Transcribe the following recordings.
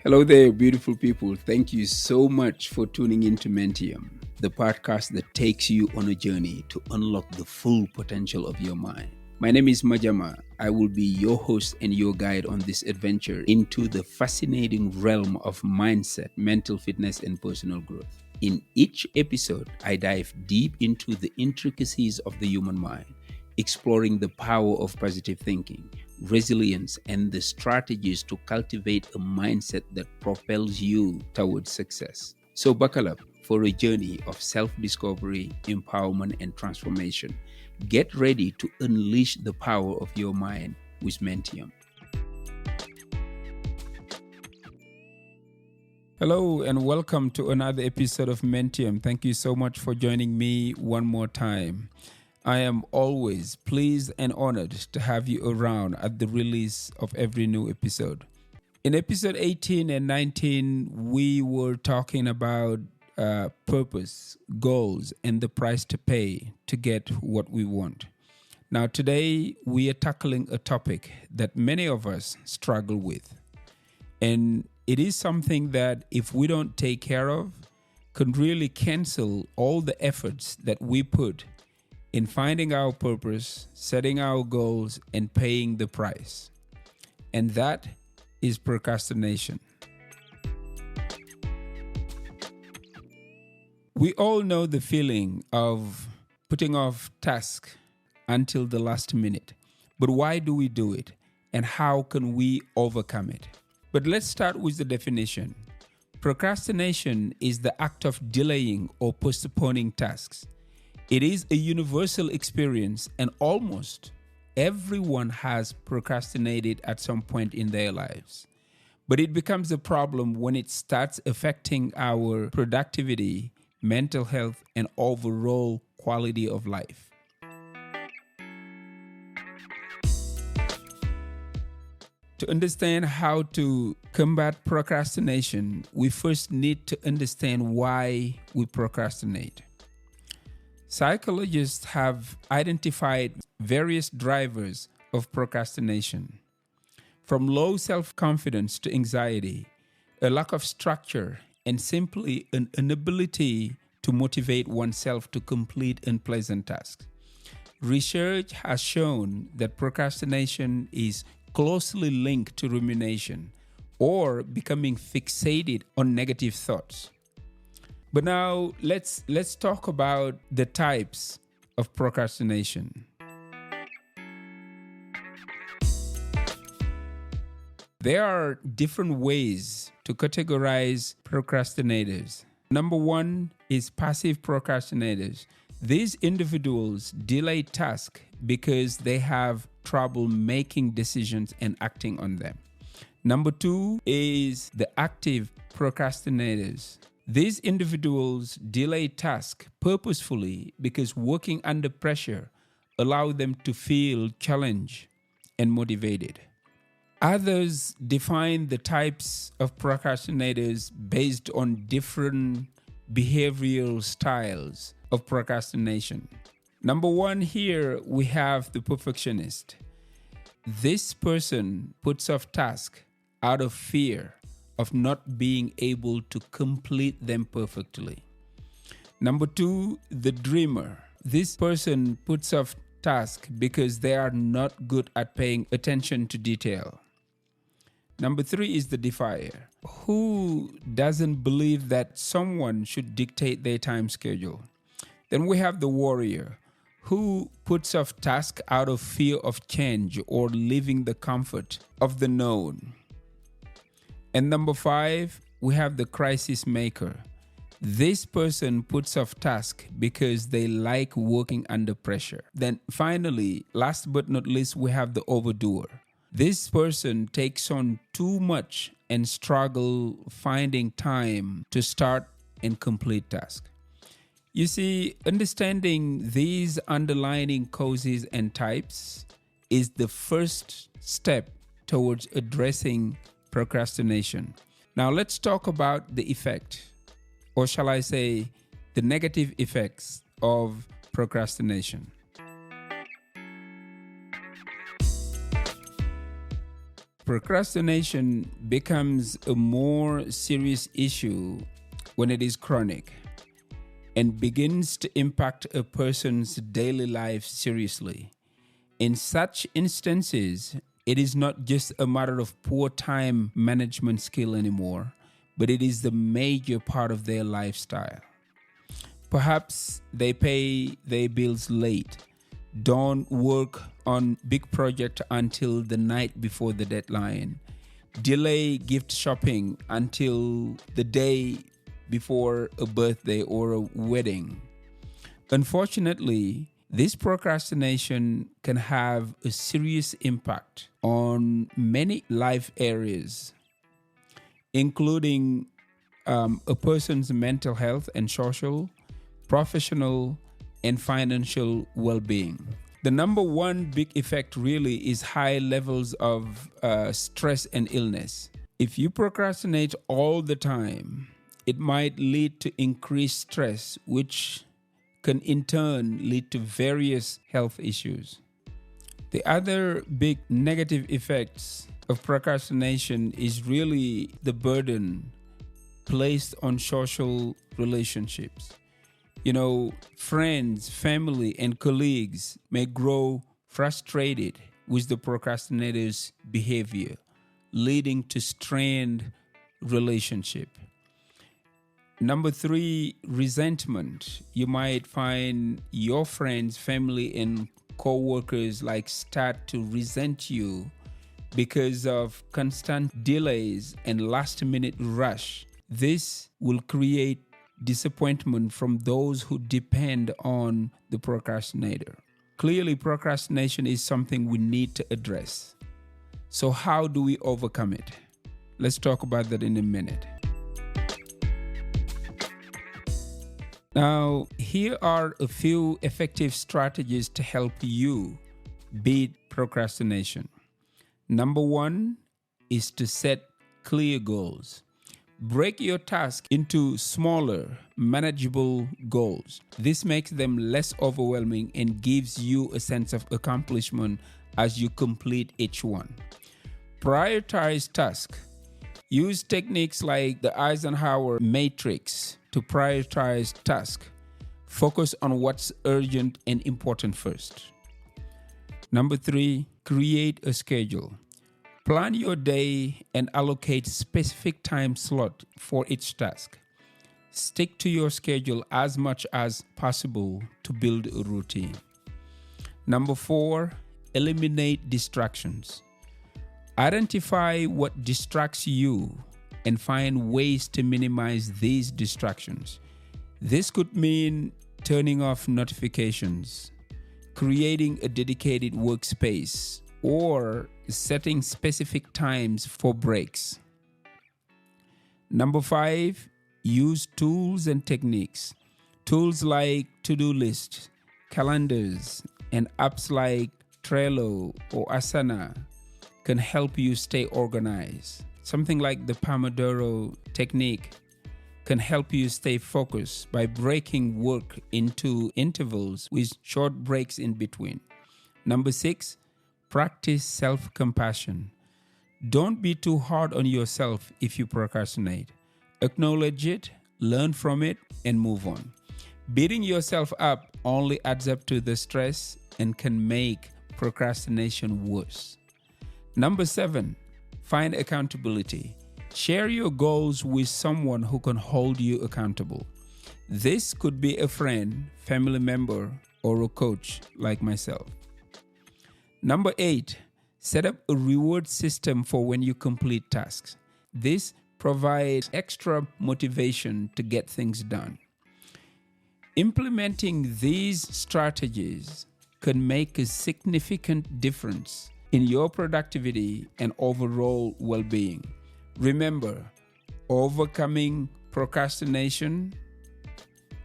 Hello there, beautiful people. Thank you so much for tuning into Mentium, the podcast that takes you on a journey to unlock the full potential of your mind. My name is Majama. I will be your host and your guide on this adventure into the fascinating realm of mindset, mental fitness, and personal growth. In each episode, I dive deep into the intricacies of the human mind, exploring the power of positive thinking, resilience, and the strategies to cultivate a mindset that propels you towards success. So, buckle up for a journey of self discovery, empowerment, and transformation. Get ready to unleash the power of your mind with Mentium. Hello, and welcome to another episode of Mentium. Thank you so much for joining me one more time. I am always pleased and honored to have you around at the release of every new episode. In episode 18 and 19, we were talking about purpose, goals, and the price to pay to get what we want. Now, today, we are tackling a topic that many of us struggle with. And it is something that if we don't take care of, can really cancel all the efforts that we put in finding our purpose, setting our goals, and paying the price. And that is procrastination. We all know the feeling of putting off tasks until the last minute. But why do we do it? And how can we overcome it? But let's start with the definition. Procrastination is the act of delaying or postponing tasks. It is a universal experience, and almost everyone has procrastinated at some point in their lives. But it becomes a problem when it starts affecting our productivity, mental health, and overall quality of life. To understand how to combat procrastination, we first need to understand why we procrastinate. Psychologists have identified various drivers of procrastination, from low self-confidence to anxiety, a lack of structure, and simply an inability to motivate oneself to complete unpleasant tasks. Research has shown that procrastination is closely linked to rumination or becoming fixated on negative thoughts. But now let's talk about the types of procrastination. There are different ways to categorize procrastinators. Number one is passive procrastinators. These individuals delay tasks because they have trouble making decisions and acting on them. Number two is the active procrastinators. These individuals delay tasks purposefully because working under pressure allows them to feel challenged and motivated. Others define the types of procrastinators based on different behavioral styles of procrastination. Number one, here we have the perfectionist. This person puts off tasks out of fear of not being able to complete them perfectly. Number two, the dreamer. This person puts off tasks because they are not good at paying attention to detail. Number three is the defier, who doesn't believe that someone should dictate their time schedule. Then we have the warrior, who puts off tasks out of fear of change or leaving the comfort of the known. And number five, we have the crisis maker. This person puts off tasks because they like working under pressure. Then finally, last but not least, we have the overdoer. This person takes on too much and struggle finding time to start and complete tasks. You see, understanding these underlying causes and types is the first step towards addressing procrastination. Now let's talk about the effect, or shall I say, the negative effects of procrastination. Procrastination becomes a more serious issue when it is chronic and begins to impact a person's daily life seriously. In such instances, it is not just a matter of poor time management skill anymore, but it is the major part of their lifestyle. Perhaps they pay their bills late, don't work on big project until the night before the deadline, delay gift shopping until the day before a birthday or a wedding. Unfortunately, this procrastination can have a serious impact on many life areas, including a person's mental health and social, professional, and financial well-being. The number one big effect really is high levels of stress and illness. If you procrastinate all the time, it might lead to increased stress, which can in turn lead to various health issues. The other big negative effects of procrastination is really the burden placed on social relationships. Friends, family, and colleagues may grow frustrated with the procrastinator's behavior, leading to strained relationship. Number 3, resentment. You might find your friends, family, and co-workers start to resent you because of constant delays and last-minute rush. This will create disappointment from those who depend on the procrastinator. Clearly, procrastination is something we need to address. So how do we overcome it? Let's talk about that in a minute. Now, here are a few effective strategies to help you beat procrastination. Number 1 is to set clear goals. Break your task into smaller, manageable goals. This makes them less overwhelming and gives you a sense of accomplishment as you complete each one. Prioritize tasks. Use techniques like the Eisenhower matrix to prioritize tasks. Focus on what's urgent and important first. Number 3, create a schedule. Plan your day and allocate specific time slot for each task. Stick to your schedule as much as possible to build a routine. Number 4, eliminate distractions. Identify what distracts you and find ways to minimize these distractions. This could mean turning off notifications, creating a dedicated workspace, or setting specific times for breaks. Number 5, use tools and techniques. Tools like to-do lists, calendars, and apps like Trello or Asana can help you stay organized. Something like the Pomodoro technique can help you stay focused by breaking work into intervals with short breaks in between. Number 6, practice self-compassion. Don't be too hard on yourself if you procrastinate. Acknowledge it, learn from it, and move on. Beating yourself up only adds up to the stress and can make procrastination worse. Number 7, find accountability. Share your goals with someone who can hold you accountable. This could be a friend, family member, or a coach like myself. Number 8, set up a reward system for when you complete tasks. This provides extra motivation to get things done. Implementing these strategies can make a significant difference in your productivity and overall well-being. Remember, overcoming procrastination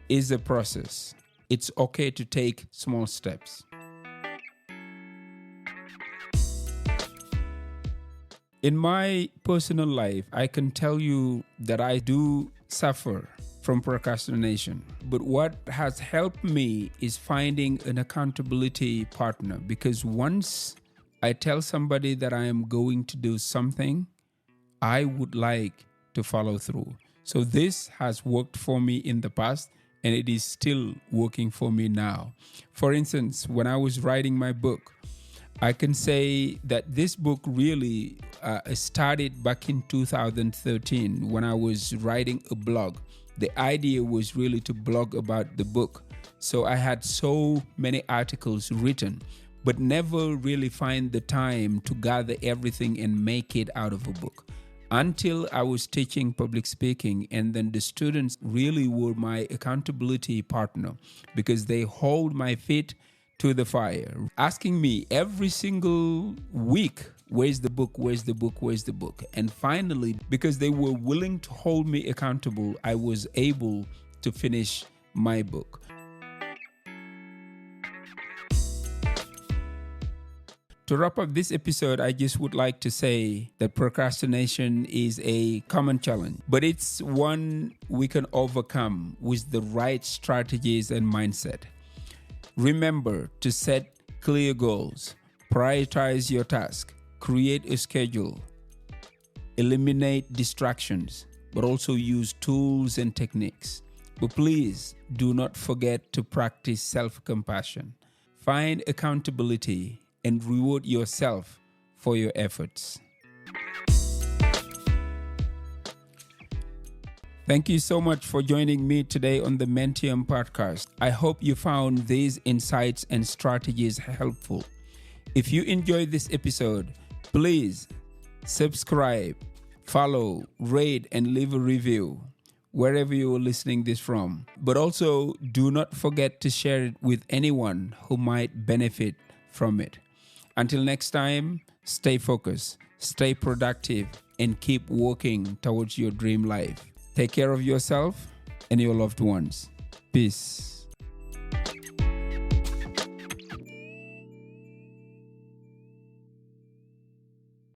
is a process. It's okay to take small steps. In my personal life, I can tell you that I do suffer from procrastination. But what has helped me is finding an accountability partner, because once I tell somebody that I am going to do something, I would like to follow through. So this has worked for me in the past, and it is still working for me now. For instance, when I was writing my book, I can say that this book really started back in 2013 when I was writing a blog. The idea was really to blog about the book. So I had so many articles written, but never really find the time to gather everything and make it out of a book. Until I was teaching public speaking, and then the students really were my accountability partner because they hold my feet to the fire, asking me every single week, where's the book, where's the book, where's the book? And finally, because they were willing to hold me accountable, I was able to finish my book. To wrap up this episode, I just would like to say that procrastination is a common challenge, but it's one we can overcome with the right strategies and mindset. Remember to set clear goals, prioritize your task, create a schedule, eliminate distractions, but also use tools and techniques. But please do not forget to practice self-compassion. Find accountability and reward yourself for your efforts. Thank you so much for joining me today on the Mentium podcast. I hope you found these insights and strategies helpful. If you enjoyed this episode, please subscribe, follow, rate, and leave a review wherever you are listening this from. But also, do not forget to share it with anyone who might benefit from it. Until next time, stay focused, stay productive, and keep working towards your dream life. Take care of yourself and your loved ones. Peace.